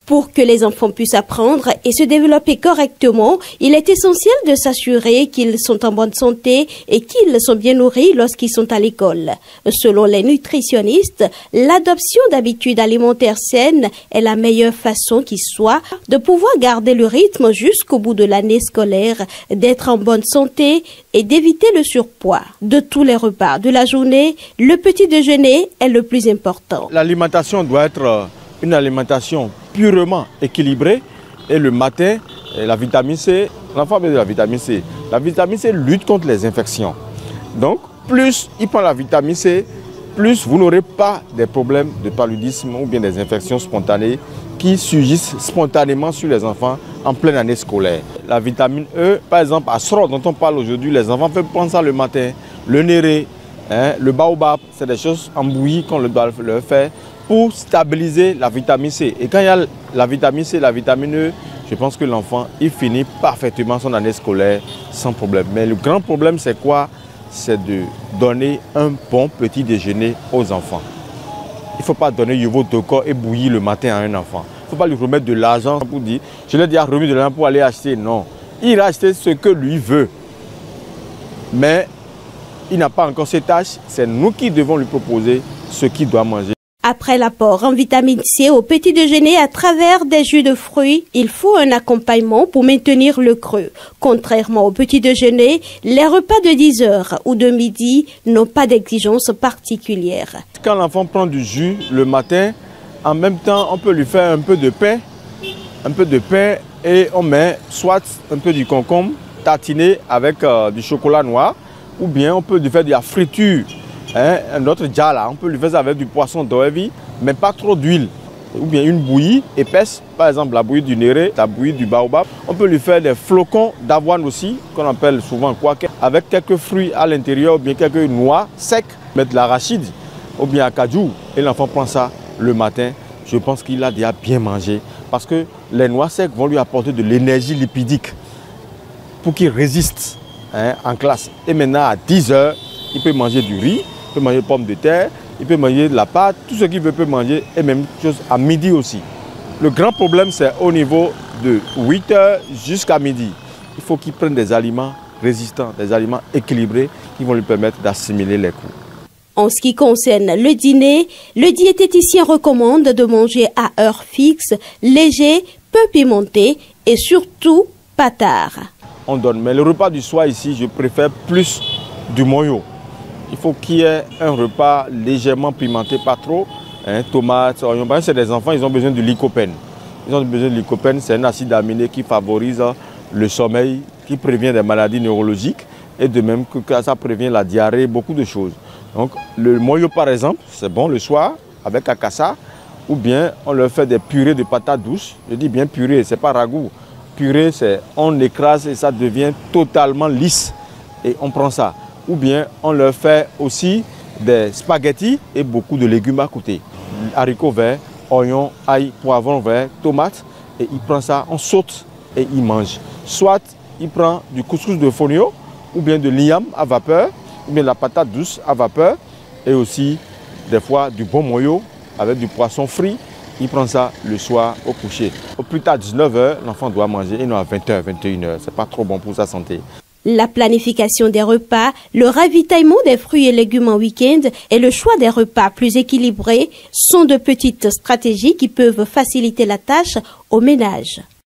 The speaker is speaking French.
Pour que les enfants puissent apprendre et se développer correctement, il est essentiel de s'assurer qu'ils sont en bonne santé et qu'ils sont bien nourris lorsqu'ils sont à l'école. Selon les nutritionnistes, l'adoption d'habitudes alimentaires saines est la meilleure façon qui soit de pouvoir garder le rythme jusqu'au bout de l'année scolaire, d'être en bonne santé et d'éviter le surpoids. De tous les repas de la journée, le petit déjeuner est le plus important. L'alimentation doit être une alimentation purement équilibrée et le matin, la vitamine C, l'enfant a besoin de la vitamine C. La vitamine C lutte contre les infections. Donc, plus il prend la vitamine C, plus vous n'aurez pas des problèmes de paludisme ou bien des infections spontanées qui surgissent spontanément sur les enfants en pleine année scolaire. La vitamine E, par exemple, à Sro, dont on parle aujourd'hui, les enfants peuvent prendre ça le matin, le néré, le baobab, c'est des choses embouillies qu'on doit leur faire pour stabiliser la vitamine C. Et quand il y a la vitamine C, la vitamine E, je pense que l'enfant, il finit parfaitement son année scolaire sans problème. Mais le grand problème, c'est quoi? C'est de donner un bon petit déjeuner aux enfants. Il ne faut pas donner yovo toko et bouillir le matin à un enfant. Il ne faut pas lui remettre de l'argent pour dire, je lui ai déjà remis de l'argent pour aller acheter. Non, il va acheter ce que lui veut. Mais il n'a pas encore ses tâches, c'est nous qui devons lui proposer ce qu'il doit manger. Après l'apport en vitamine C au petit déjeuner à travers des jus de fruits, il faut un accompagnement pour maintenir le creux. Contrairement au petit déjeuner, les repas de 10 heures ou de midi n'ont pas d'exigence particulière. Quand l'enfant prend du jus le matin, en même temps, on peut lui faire un peu de pain et on met soit un peu du concombre tatiné avec du chocolat noir, ou bien on peut lui faire de la friture. Un autre djala, on peut lui faire ça avec du poisson d'oevi, mais pas trop d'huile. Ou bien une bouillie épaisse, par exemple la bouillie du néré, la bouillie du baobab. On peut lui faire des flocons d'avoine aussi, qu'on appelle souvent kwake, avec quelques fruits à l'intérieur, ou bien quelques noix secs, mettre de l'arachide, ou bien acajou. Et l'enfant prend ça le matin. Je pense qu'il a déjà bien mangé, parce que les noix secs vont lui apporter de l'énergie lipidique pour qu'il résiste en classe. Et maintenant à 10 heures, il peut manger du riz, il peut manger des pommes de terre, il peut manger de la pâte, tout ce qu'il veut peut manger, et même chose à midi aussi. Le grand problème, c'est au niveau de 8 heures jusqu'à midi. Il faut qu'il prenne des aliments résistants, des aliments équilibrés qui vont lui permettre d'assimiler les coups. En ce qui concerne le dîner, le diététicien recommande de manger à heure fixe, léger, peu pimenté et surtout pas tard. On donne, mais le repas du soir ici, je préfère plus du moyo. Il faut qu'il y ait un repas légèrement pimenté, pas trop. Tomates, oignons. C'est des enfants, ils ont besoin de lycopène. Ils ont besoin de lycopène, c'est un acide aminé qui favorise le sommeil, qui prévient des maladies neurologiques et de même que ça prévient la diarrhée, beaucoup de choses. Donc le moyo par exemple, c'est bon le soir avec akassa, ou bien on leur fait des purées de patates douces. Je dis bien purée, c'est pas ragoût. Purée, c'est on écrase et ça devient totalement lisse et on prend ça. Ou bien on leur fait aussi des spaghettis et beaucoup de légumes à côté. Haricots verts, oignons, ail, poivrons verts, tomates. Et il prend ça, on saute et il mange. Soit il prend du couscous de fonio, ou bien de l'iam à vapeur, ou bien de la patate douce à vapeur. Et aussi des fois du bon moyo avec du poisson frit. Il prend ça le soir au coucher. Au plus tard 19 h, l'enfant doit manger et non à 20 h, 21 h. Ce n'est pas trop bon pour sa santé. La planification des repas, le ravitaillement des fruits et légumes en week-end et le choix des repas plus équilibrés sont de petites stratégies qui peuvent faciliter la tâche au ménage.